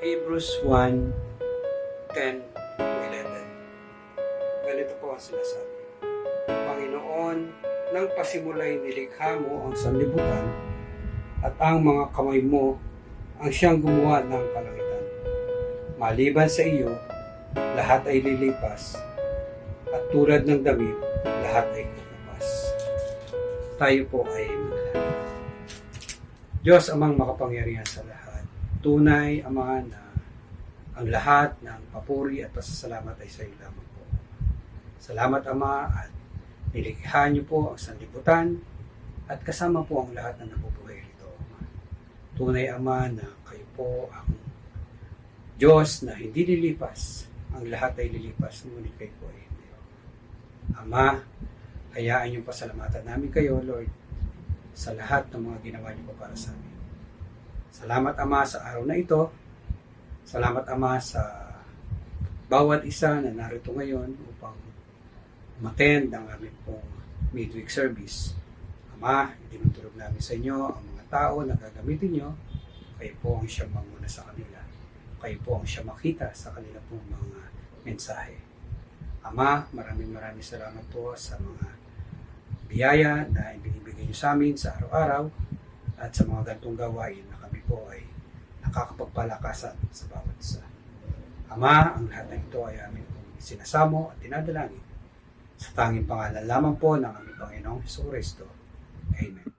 Hebrews 1:10-11. Ganito po ang sinasabi. Panginoon, nang pasimulay nilikha mo ang sanlibutan at ang mga kamay mo ang siyang gumawa ng kalangitan. Maliban sa iyo, lahat ay lilipas at tulad ng damit, lahat ay kukupas. Tayo po ay manalangin. Diyos amang makapangyarihan sa lahat, tunay, Ama, na ang lahat ng papuri at pasasalamat ay sa iyo lamang po. Salamat, Ama, at nilikha niyo po ang sanlibutan at kasama po ang lahat na nabubuhay rito, Ama. Tunay, Ama, na kayo po ang Diyos na hindi lilipas. Ang lahat ay lilipas, ngunit kayo po ay hindi. Ama, hayaan niyo pasalamatan namin kayo, Lord, sa lahat ng mga ginawa niyo po para sa amin. Salamat, Ama, sa araw na ito. Salamat, Ama, sa bawat isa na narito ngayon upang umattend ang aming pong midweek service. Ama, itinutulog namin sa inyo ang mga tao na gagamitin niyo. Kayo po ang siyang manguna sa kanila. Kayo po ang siyang makita sa kanila pong mga mensahe. Ama, maraming salamat po sa mga biyaya na ibinibigay niyo sa amin sa araw-araw at sa mga gantong gawain na kami po ay nakakapagpalakasan sa bawat isa. Ama, ang lahat ng ito ay amin pong sinasamo at dinadalangin sa tanging pangalan lamang po ng aming Panginoong Jesucristo. Amen.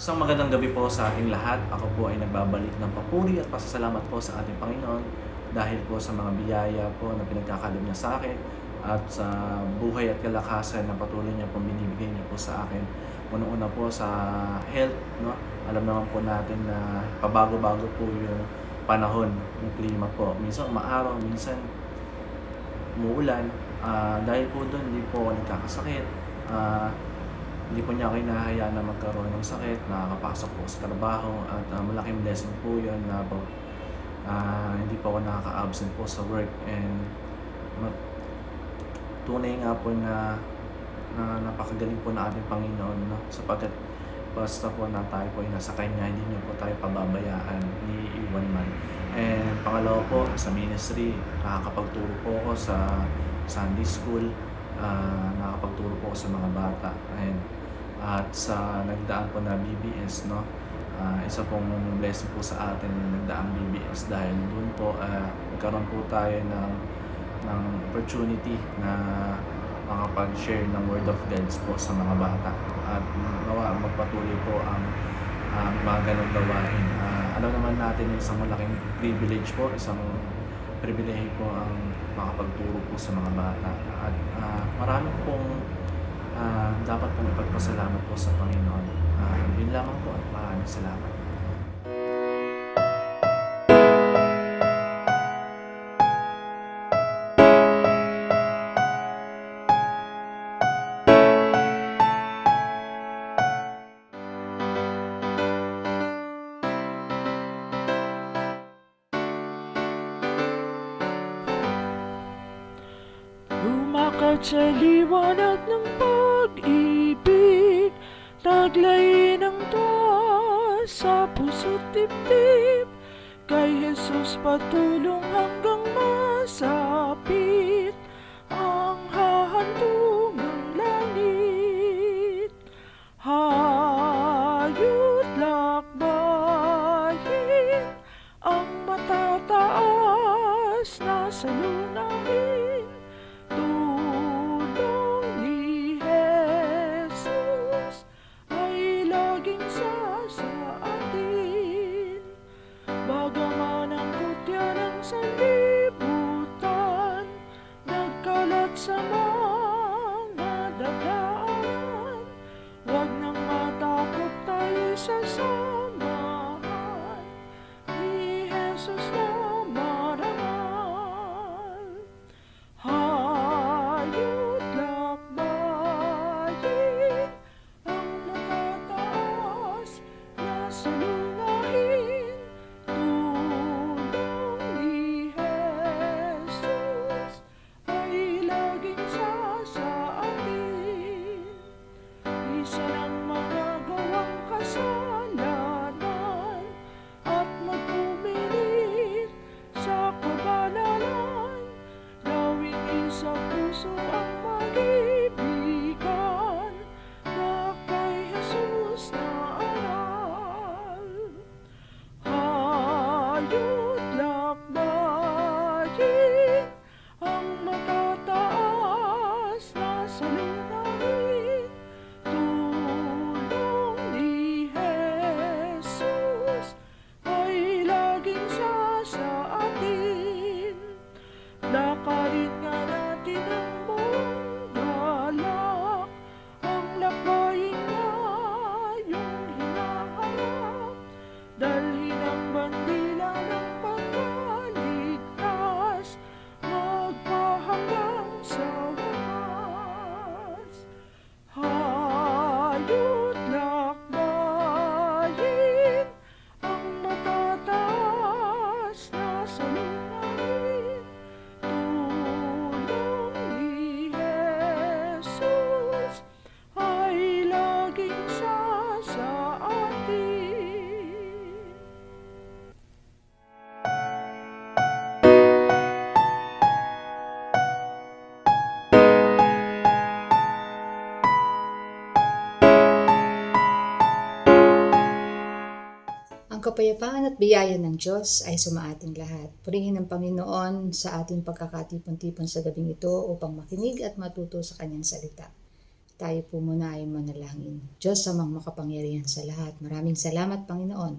Isang magandang gabi po sa ating lahat. Ako po ay nagbabalik ng papuri at pasasalamat po sa ating Panginoon dahil po sa mga biyaya po na pinagkakalob niya sa akin at sa buhay at kalakasan na patuloy niya pong binibigay niya po sa akin. Unang-una po sa health, no? Alam naman po natin na pabago-bago po yung panahon, yung klima po. Minsan maaraw, minsan umuulan. Dahil po doon, hindi po ako nagkakasakit. Hindi po niya ako hinahayaan na magkaroon ng sakit, nakakapasok po sa trabaho at malaking blessing po yun na po, hindi po ako nakaka-absent po sa work and tunay nga po na napakagaling po na ating Panginoon, no? Sapagkat basta po na tayo po ay nasa Kanya, hindi niyo po tayo pababayaan, ni iwan man. And pangalawa po, sa ministry, nakakapagturo po ako sa Sunday school, nakakapagturo po ako sa mga bata. At sa nagdaan po na BBS, no? Isa pong blessing po sa atin yung nagdaang BBS dahil doon po nagkaroon po tayo ng opportunity na makapag-share ng Word of God po sa mga bata at nawa magpatuloy po ang mga ganong gawain. Alam naman natin yung isang malaking privilege po, isang privilege po ang makapagturo po sa mga bata at marami pong dapat pong ipagpasalamat po sa Panginoon. Yun lamang po at maraming salamat. Lumakad sa liwanag ng pag-ibig, taglay ng tuwa sa puso't dibdib. Kay Jesus patulong hanggang masapit ang hahantungang langit. Hayot lakbayin ang matataas na salunahin. Tulong ni Jesus ay laging sa atin. Bagaman ang kutya ng sanlibutan nagkalat sa mga dadaanan, huwag nang matakot, tayo'y sasamahan ni Jesus na marangal. kapayapaan at biyaya ng Diyos ay sumaating lahat. Purihin ng Panginoon sa ating pagkakatipon-tipon sa gabing ito upang makinig at matuto sa Kanyang salita. Tayo po muna ay manalangin. Diyos amang makapangyarihan sa lahat. Maraming salamat, Panginoon,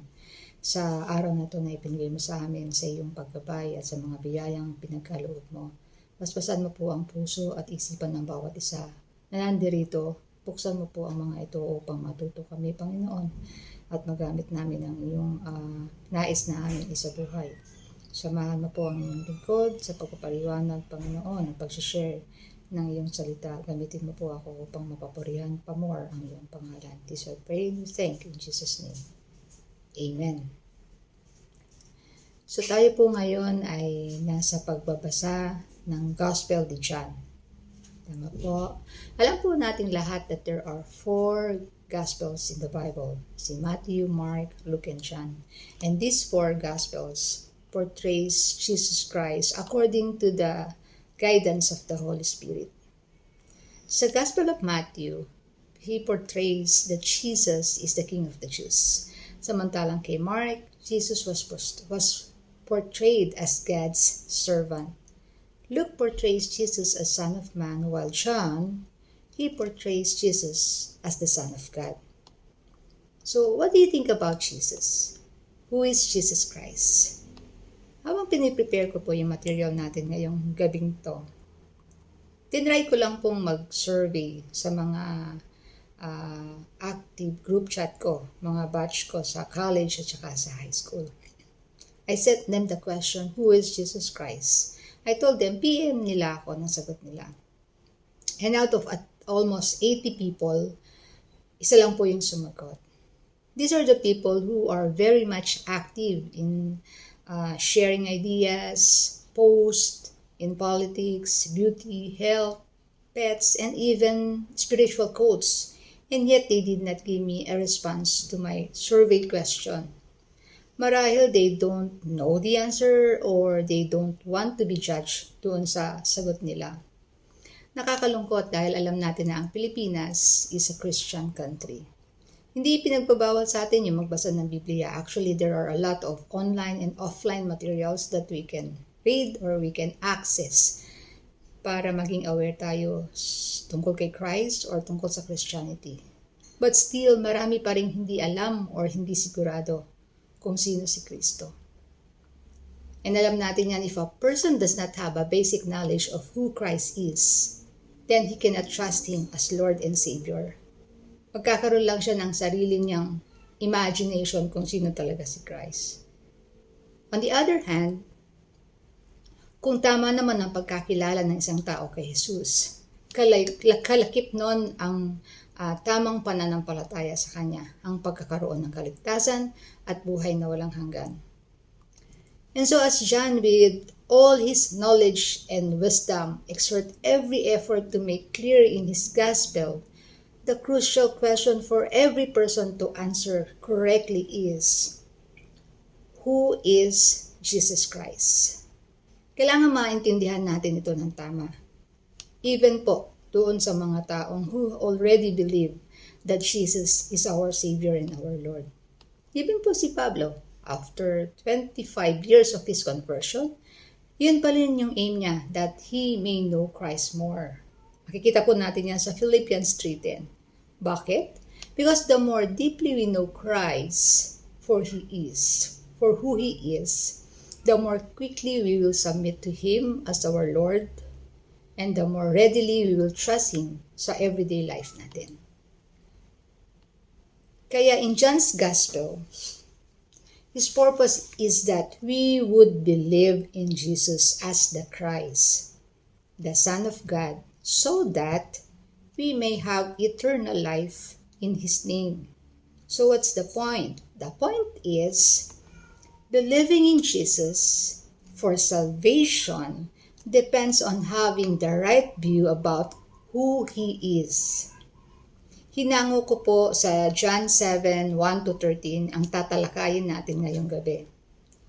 sa araw na ito na ipinigay mo sa amin sa iyong paggabay at sa mga biyayang pinagkaloob mo. Paspasan mo po ang puso at isipan ng bawat isa na nandirito. Buksan mo po ang mga ito upang matuto kami, Panginoon, at magamit namin ang iyong nais na aming isabuhay. Samahan mo po ang iyong lingkod sa pagpapaliwanag, Panginoon, at pag-share ng iyong salita. Gamitin mo po ako upang mapapurihan pa more ang iyong pangalan. This I pray and thank you in Jesus' name. Amen. So tayo po ngayon ay nasa pagbabasa ng Gospel ni John. Tama po. Alam po natin lahat that there are 4 Gospels in the Bible. Si Matthew, Mark, Luke, and John. And these 4 Gospels portrays Jesus Christ according to the guidance of the Holy Spirit. Sa Gospel of Matthew, he portrays that Jesus is the King of the Jews. Samantalang kay Mark, Jesus was portrayed as God's servant. Luke portrays Jesus as Son of Man, while John, he portrays Jesus as the Son of God. So, what do you think about Jesus? Who is Jesus Christ? Habang piniprepare ko po yung material natin ngayong gabing to, tinry ko lang pong mag-survey sa mga active group chat ko, mga batch ko sa college at saka sa high school. I sent them the question, who is Jesus Christ? I told them, PM nila ako ng sagot nila. And out of almost 80 people, isa lang po yung sumagot. These are the people who are very much active in sharing ideas, posts in politics, beauty, health, pets, and even spiritual quotes. And yet they did not give me a response to my survey question. Marahil they don't know the answer or they don't want to be judged doon sa sagot nila. Nakakalungkot dahil alam natin na ang Pilipinas is a Christian country. Hindi pinagbabawal sa atin yung magbasa ng Biblia. Actually, there are a lot of online and offline materials that we can read or we can access para maging aware tayo tungkol kay Christ or tungkol sa Christianity. But still, marami pa rin hindi alam or hindi sigurado kung sino si Kristo. And alam natin yan, if a person does not have a basic knowledge of who Christ is, then he cannot trust Him as Lord and Savior. Magkakaroon lang siya ng sarili niyang imagination kung sino talaga si Christ. On the other hand, kung tama naman ang pagkakilala ng isang tao kay Jesus, kalakip nun ang tamang pananampalataya sa Kanya, ang pagkakaroon ng kaligtasan at buhay na walang hanggan. And so as John, with all his knowledge and wisdom, exert every effort to make clear in his gospel, the crucial question for every person to answer correctly is, who is Jesus Christ? Kailangan maintindihan natin ito ng tama. Even po, doon sa mga taong who already believe that Jesus is our Savior and our Lord. Even po si Pablo, after 25 years of his conversion, yun pa rin yung aim niya, that he may know Christ more. Makikita po natin yan sa Philippians 3:10. Bakit? Because the more deeply we know Christ for who He is, the more quickly we will submit to Him as our Lord, and the more readily we will trust Him sa everyday life natin. Kaya in John's Gospel, his purpose is that we would believe in Jesus as the Christ, the Son of God, so that we may have eternal life in His name. So what's the point? The point is, believing in Jesus for salvation depends on having the right view about who He is. Hinango ko po sa John 7:1-13 ang tatalakayin natin ngayong gabi.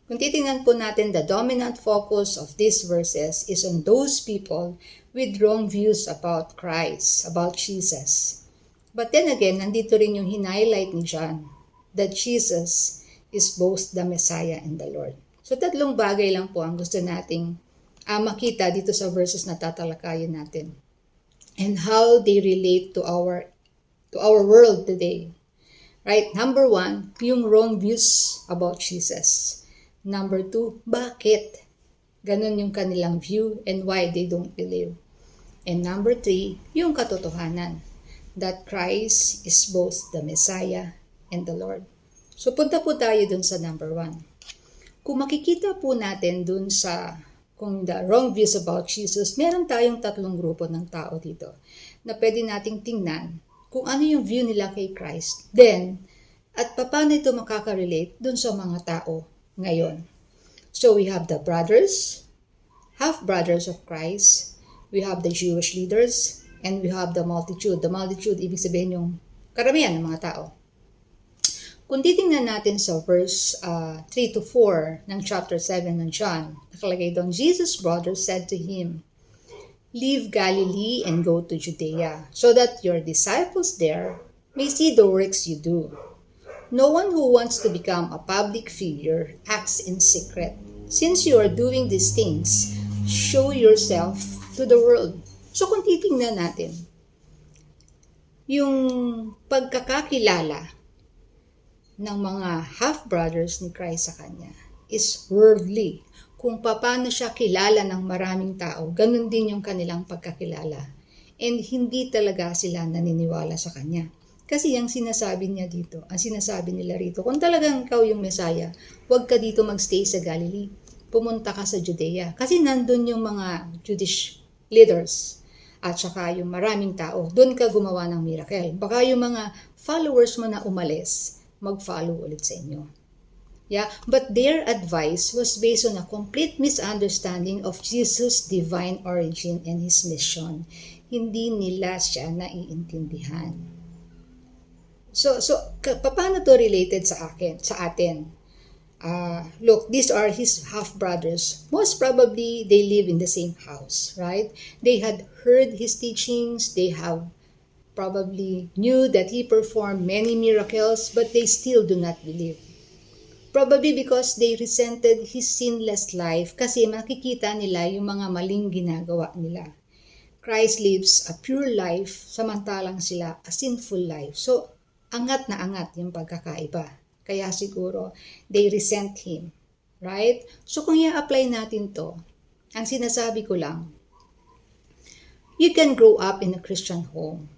Kung titingnan po natin, the dominant focus of these verses is on those people with wrong views about Christ, about Jesus. But then again, nandito rin yung hinighlight ni John, that Jesus is both the Messiah and the Lord. So tatlong bagay lang po ang gusto nating makita dito sa verses na tatalakayin natin. And how they relate to our world today. Right? Number 1, yung wrong views about Jesus. Number 2, bakit? Ganon yung kanilang view and why they don't believe. And number 3, yung katotohanan. That Christ is both the Messiah and the Lord. So punta po tayo dun sa number 1. Kung makikita po natin dun sa kung the wrong views about Jesus, meron tayong tatlong grupo ng tao dito na pwede nating tingnan kung ano yung view nila kay Christ. Then, at paano ito makaka-relate dun sa mga tao ngayon. So we have the brothers, half-brothers of Christ, we have the Jewish leaders, and we have the multitude. The multitude, ibig sabihin yung karamihan ng mga tao. Kung titingnan natin sa verse 3 to 4 ng chapter 7 ng John, nakalagay doon, Jesus' brothers said to him, "Leave Galilee and go to Judea, so that your disciples there may see the works you do. No one who wants to become a public figure acts in secret. Since you are doing these things, show yourself to the world." So kung titingnan natin, yung pagkakakilala ng mga half-brothers ni Christ sa kanya is worldly. Kung paano siya kilala ng maraming tao, ganun din yung kanilang pagkakilala. And hindi talaga sila naniniwala sa kanya. Kasi yung sinasabi niya dito, ang sinasabi nila rito, kung talagang ikaw yung Messiah, huwag ka dito magstay sa Galilee. Pumunta ka sa Judea. Kasi nandun yung mga Jewish leaders at saka yung maraming tao. Doon ka gumawa ng miracle. Baka yung mga followers mo na umalis, mag-follow ulit sa inyo. Yeah, but their advice was based on a complete misunderstanding of Jesus' divine origin and His mission. Hindi nila siya naiintindihan. So paano to related sa atin? Look, these are his half-brothers. Most probably, they live in the same house, right? They had heard his teachings. They have probably knew that he performed many miracles, but they still do not believe. Probably because they resented his sinless life kasi makikita nila yung mga maling ginagawa nila. Christ lives a pure life, samantalang sila a sinful life. So, angat na angat yung pagkakaiba. Kaya siguro, they resent him. Right? So, kung i-apply natin to, ang sinasabi ko lang, you can grow up in a Christian home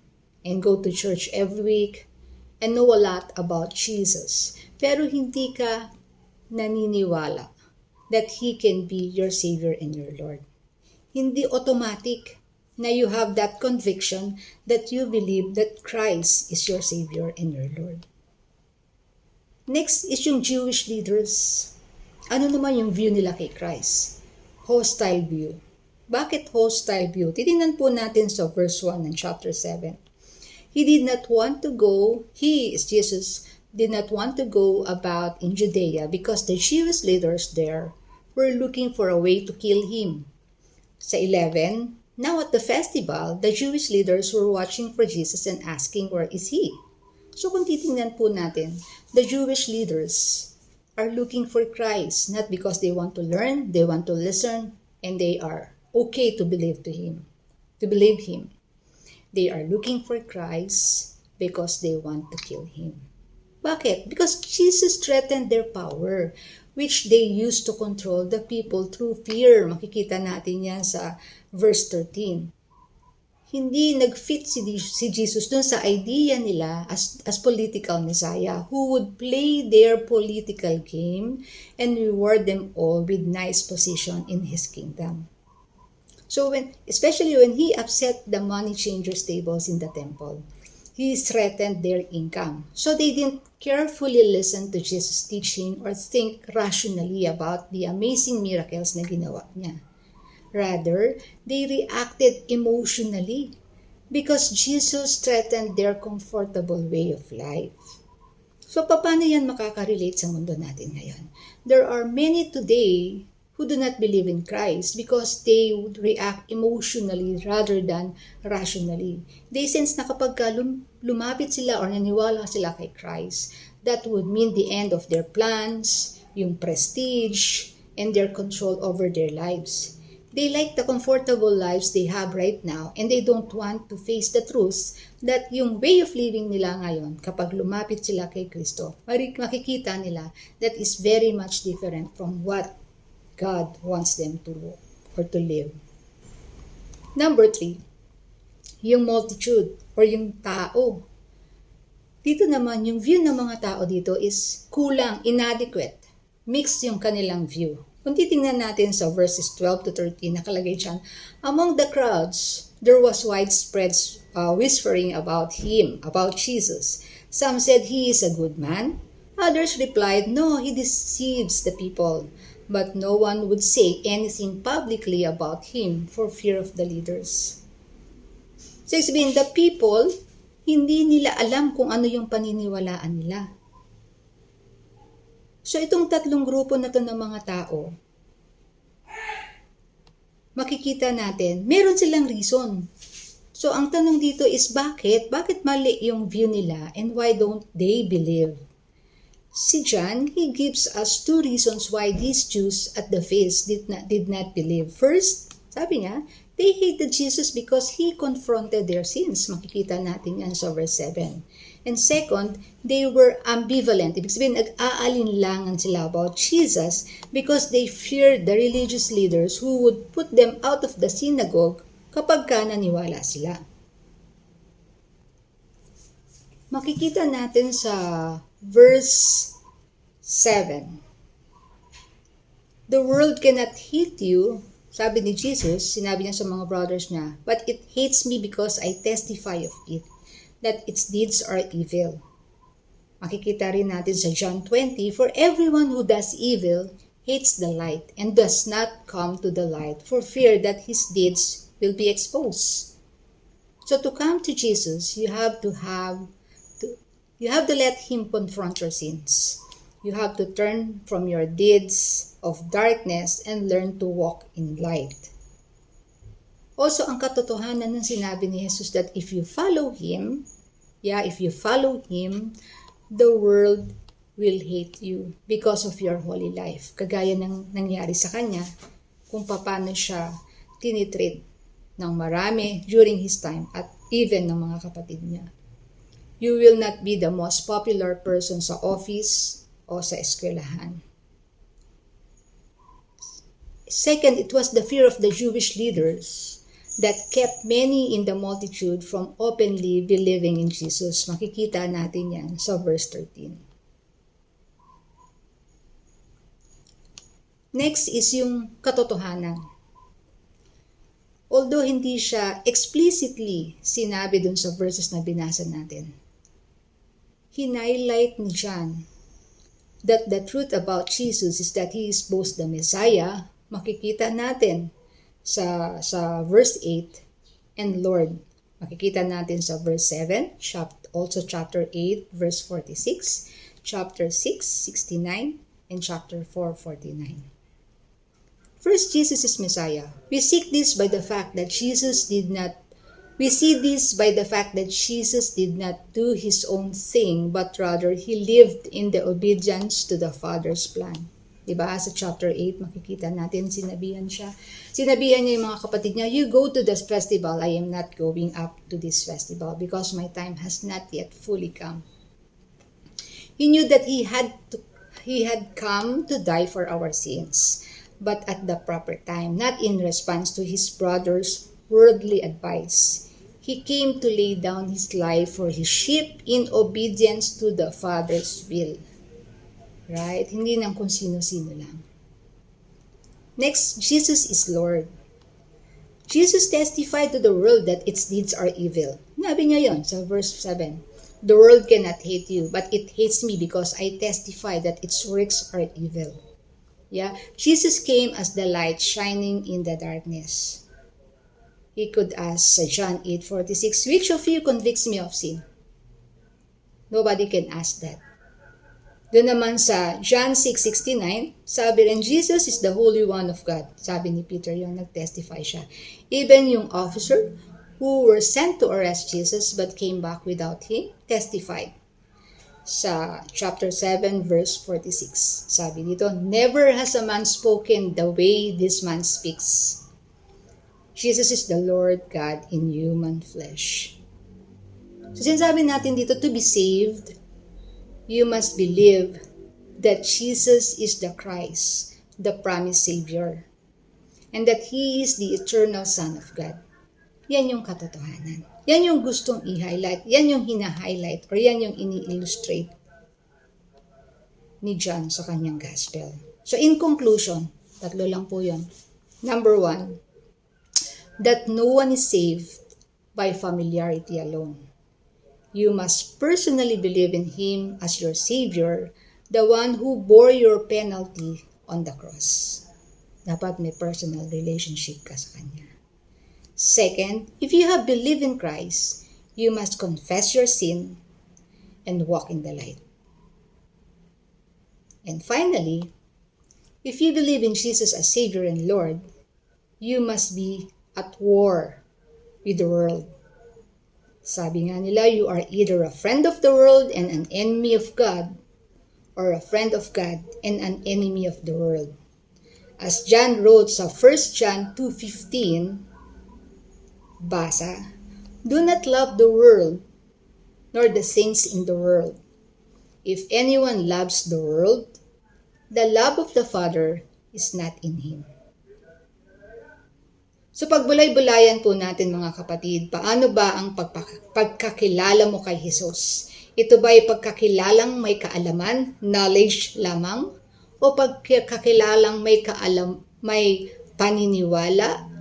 and go to church every week and know a lot about Jesus. Pero hindi ka naniniwala that He can be your Savior and your Lord. Hindi automatic na you have that conviction that you believe that Christ is your Savior and your Lord. Next is yung Jewish leaders. Ano naman yung view nila kay Christ? Hostile view. Bakit hostile view? Titingnan po natin sa verse 1 ng chapter 7. Jesus did not want to go about in Judea because the Jewish leaders there were looking for a way to kill him. Sa 11, now at the festival, the Jewish leaders were watching for Jesus and asking, "Where is he?" So kung titingnan po natin, the Jewish leaders are looking for Christ, not because they want to learn, they want to listen, and they are okay to believe him. They are looking for Christ because they want to kill him. Bakit? Because Jesus threatened their power, which they used to control the people through fear. Makikita natin yan sa verse 13. Hindi nag-fit si Jesus dun sa idea nila as political Messiah who would play their political game and reward them all with nice position in His kingdom. So especially when He upset the money changers' tables in the temple, He threatened their income. So they didn't carefully listen to Jesus' teaching or think rationally about the amazing miracles na ginawa niya. Rather, they reacted emotionally because Jesus threatened their comfortable way of life. So paano yan makaka-relate sa mundo natin ngayon? There are many today who do not believe in Christ because they would react emotionally rather than rationally. They sense na kapag lumapit sila or naniwala sila kay Christ, that would mean the end of their plans, yung prestige, and their control over their lives. They like the comfortable lives they have right now and they don't want to face the truth that yung way of living nila ngayon, kapag lumapit sila kay Kristo, makikita nila that is very much different from what God wants them to walk or to live. Number 3, yung multitude or yung tao. Dito naman, yung view ng mga tao dito is kulang, inadequate. Mixed yung kanilang view. Kung titingnan natin sa verses 12 to 13, nakalagay dyan, among the crowds, there was widespread whispering about him, about Jesus. Some said he is a good man. Others replied, no, he deceives the people. But no one would say anything publicly about him for fear of the leaders. So sabihin, the people, hindi nila alam kung ano yung paniniwalaan nila. So itong tatlong grupo na to ng mga tao, makikita natin, meron silang reason. So ang tanong dito is bakit? Bakit mali yung view nila and why don't they believe? Si John, he gives us 2 reasons why these Jews at the feast did not believe. First, sabi niya, they hated Jesus because he confronted their sins. Makikita natin yan sa verse 7. And second, they were ambivalent. Ibig sabihin, nag-aalinlangan sila about Jesus because they feared the religious leaders who would put them out of the synagogue kapag ka naniwala sila. Makikita natin sa verse 7. The world cannot hate you, sabi ni Jesus, sinabi niya sa mga brothers niya, but it hates me because I testify of it, that its deeds are evil. Makikita rin natin sa John 20, for everyone who does evil hates the light and does not come to the light for fear that his deeds will be exposed. So to come to Jesus, you have to let him confront your sins. You have to turn from your deeds of darkness and learn to walk in light. Also, ang katotohanan ng sinabi ni Jesus that if you follow Him, the world will hate you because of your holy life. Kagaya ng nangyari sa Kanya, kung paano siya tinitreat ng marami during His time at even ng mga kapatid niya. You will not be the most popular person sa office o sa eskwelahan. Second, it was the fear of the Jewish leaders that kept many in the multitude from openly believing in Jesus. Makikita natin yan sa verse 13. Next is yung katotohanan. Although hindi siya explicitly sinabi dun sa verses na binasa natin, hinighlight ni John that the truth about Jesus is that He is both the Messiah, makikita natin sa verse 8, and Lord. Makikita natin sa verse 7, also chapter 8, verse 46, chapter 6, 69, and chapter 4, 49. First, Jesus is Messiah. We see this by the fact that Jesus did not do His own thing, but rather He lived in the obedience to the Father's plan. Diba? Sa chapter 8, makikita natin, sinabihan niya yung mga kapatid niya, you go to this festival, I am not going up to this festival because my time has not yet fully come. He knew that He had come to die for our sins, but at the proper time, not in response to His brother's worldly advice. He came to lay down His life for His sheep in obedience to the Father's will. Right? Hindi nang kung sino-sino lang. Next, Jesus is Lord. Jesus testified to the world that its deeds are evil. Nabi niya yon sa verse 7. The world cannot hate you, but it hates me because I testify that its works are evil. Yeah? Jesus came as the light shining in the darkness. He could ask sa John 8:46, which of you convicts me of sin? Nobody can ask that. Doon naman sa John 6:69, sabi rin, Jesus is the Holy One of God. Sabi ni Peter yung nag-testify siya. Even yung officer who were sent to arrest Jesus but came back without Him, testified. sa chapter 7 verse 46. Sabi dito, "Never has a man spoken the way this man speaks. Jesus is the Lord God in human flesh." So sinasabi natin dito, to be saved, you must believe that Jesus is the Christ, the promised Savior, and that He is the eternal Son of God. Yan yung katotohanan. Yan yung gustong i-highlight. Yan yung hina-highlight or yan yung ini-illustrate ni John sa kanyang gospel. So in conclusion, tatlo lang po yun. Number 1, that no one is saved by familiarity alone. You must personally believe in Him as your Savior, the one who bore your penalty on the cross. Dapat may personal relationship ka sa Kanya. Second, if you have believed in Christ, you must confess your sin and walk in the light. And finally, if you believe in Jesus as Savior and Lord, you must be at war with the world. Sabi nga nila, you are either a friend of the world and an enemy of God, or a friend of God and an enemy of the world. As John wrote sa 1 John 2:15, basa, "Do not love the world, nor the things in the world. If anyone loves the world, the love of the Father is not in him." So pagbulay-bulayan po natin mga kapatid, paano ba ang pagkakilala mo kay Jesus? Ito ba ay pagkakilalang may kaalaman, knowledge lamang? O pagkakakilalang may paniniwala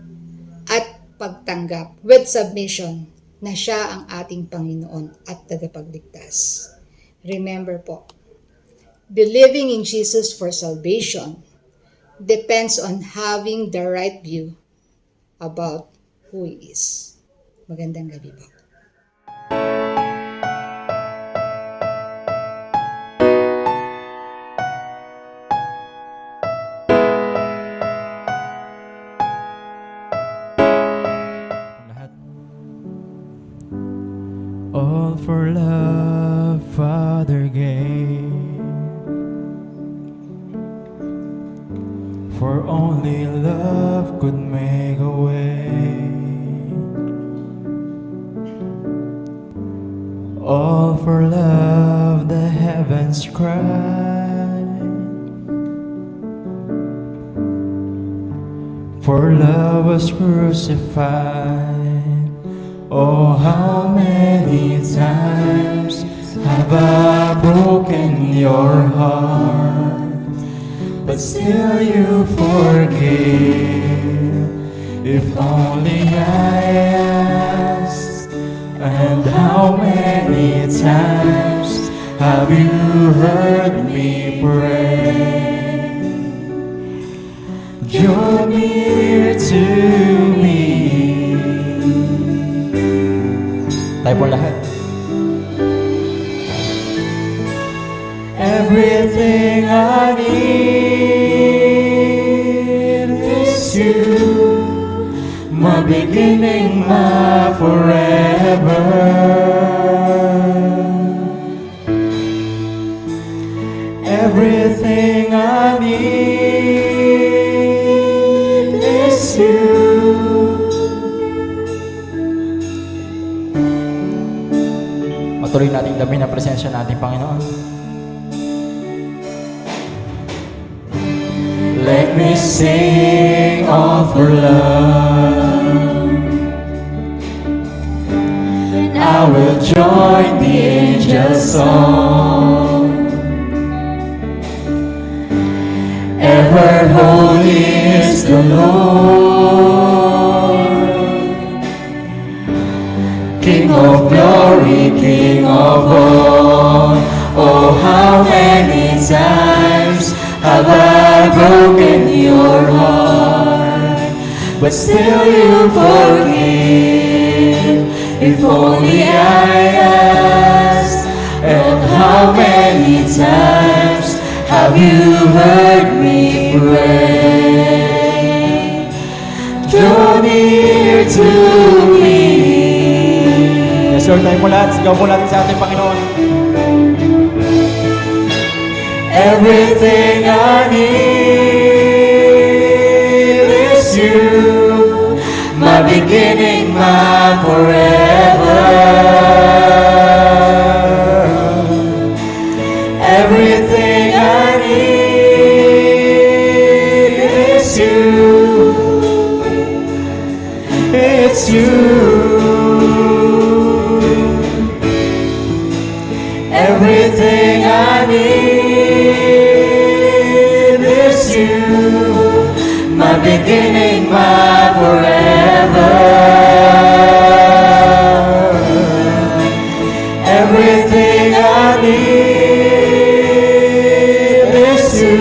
at pagtanggap with submission na siya ang ating Panginoon at tagapagligtas? Remember po, believing in Jesus for salvation depends on having the right view about who He is. Magandang gabi po. All for love, Father gave. For only love could make a way. All for love, the heavens cried. For love was crucified. Oh, how many times have I broken your heart, but still you forgive. If only I asked. And how many times have you heard me pray? Draw near to me. Tayo po lahat. Everything I need is you, my beginning, my forever. Everything I need is you. Patuloy nating damin ang presensya nating Panginoon. Let me sing all for love. I will join the angels' song. Ever holy is the Lord, King of glory, King of all. Oh, how many times have I broken your heart, but still you forgive. If only I asked. And how many times have you heard me pray? Draw near to me. Yes, Lord, tayo mo lahat. Sigaw mo natin sa ating Panginoon. Everything I need is you, my beginning, my forever. Everything I need is you. It's you. Everything I need is you, my beginning, my forever. Everything I need is you.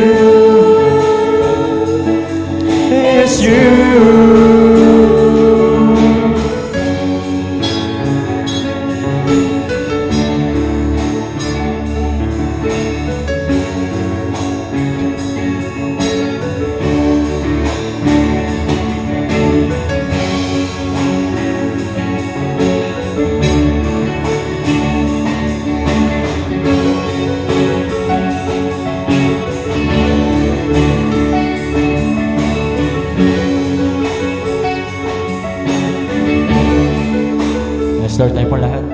Let's start time for lahat.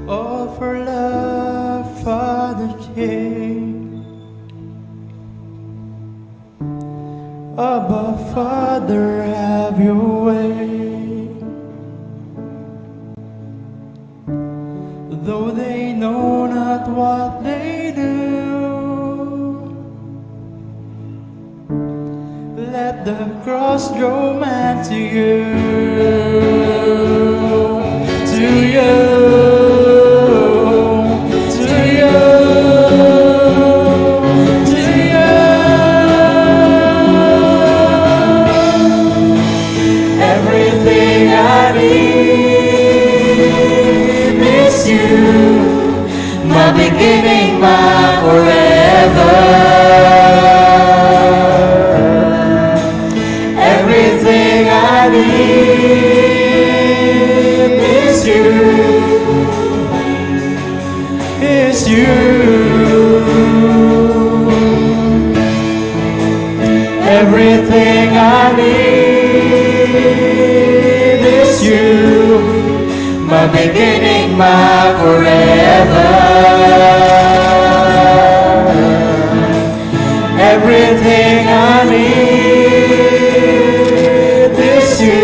All for love, Father King. Abba, Father, have your way. Though they know not what they do, let the cross draw man to you. To you, to you, to you. Everything I need is you, my beginning, my forever. Everything I need is you. Everything I need is you, my beginning, my forever. Everything I need is you.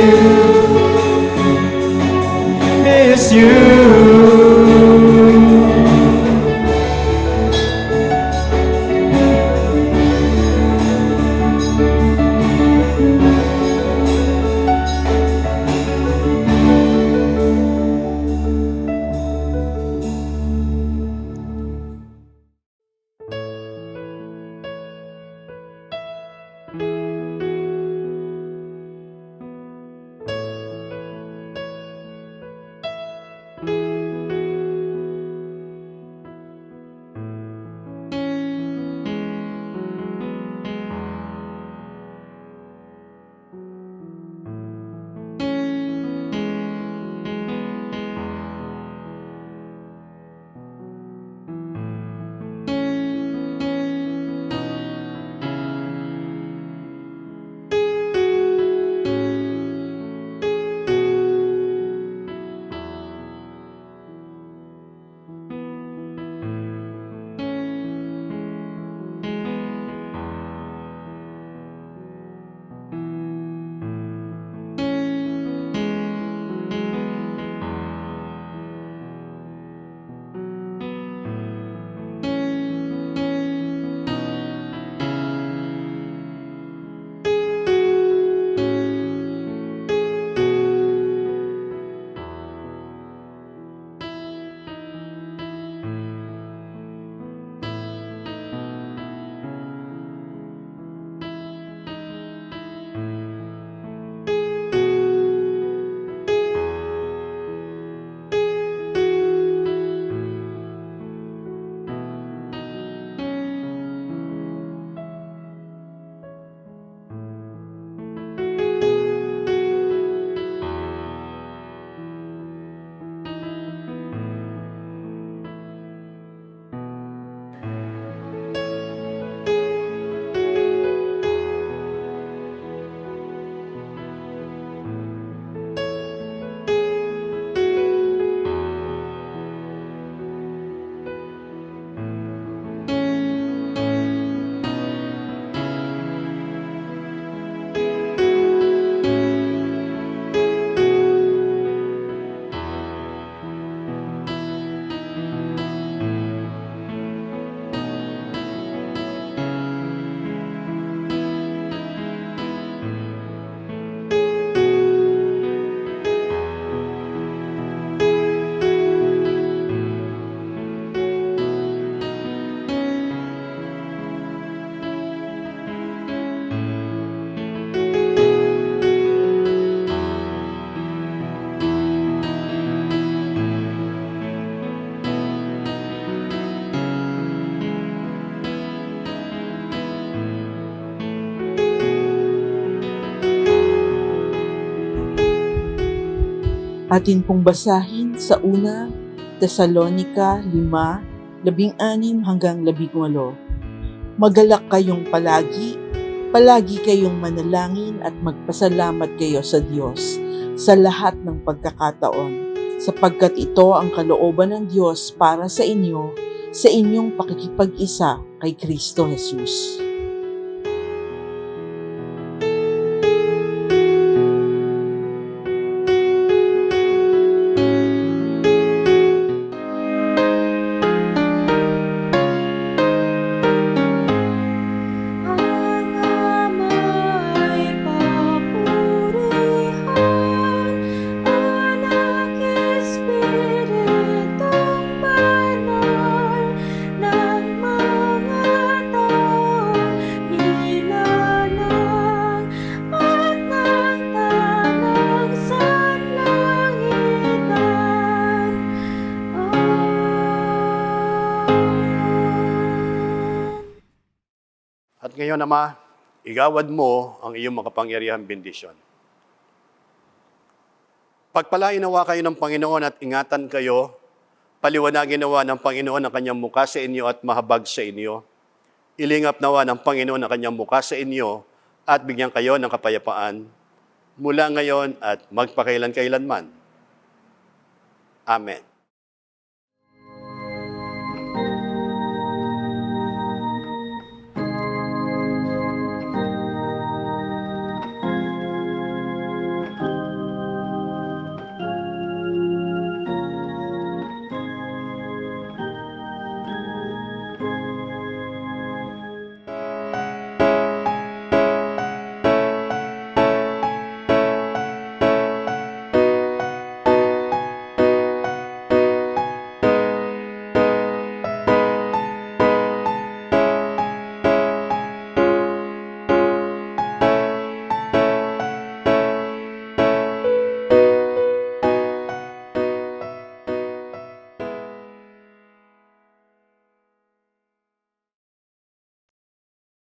Atin pong basahin sa una, Tesalonica 5:16-18. Magalak kayong palagi, palagi kayong manalangin at magpasalamat kayo sa Diyos sa lahat ng pagkakataon, sapagkat ito ang kalooban ng Diyos para sa inyo sa inyong pakikipag-isa kay Kristo Jesus. At ngayon, Ama, igawad mo ang iyong makapangyarihang bendisyon. Pagpalain nawa kayo ng Panginoon at ingatan kayo, paliwanagin nawa ng Panginoon ang kanyang mukha sa inyo at mahabag sa inyo. Ilingap nawa ng Panginoon ang kanyang mukha sa inyo at bigyan kayo ng kapayapaan mula ngayon at magpakailan-kailanman. Amen.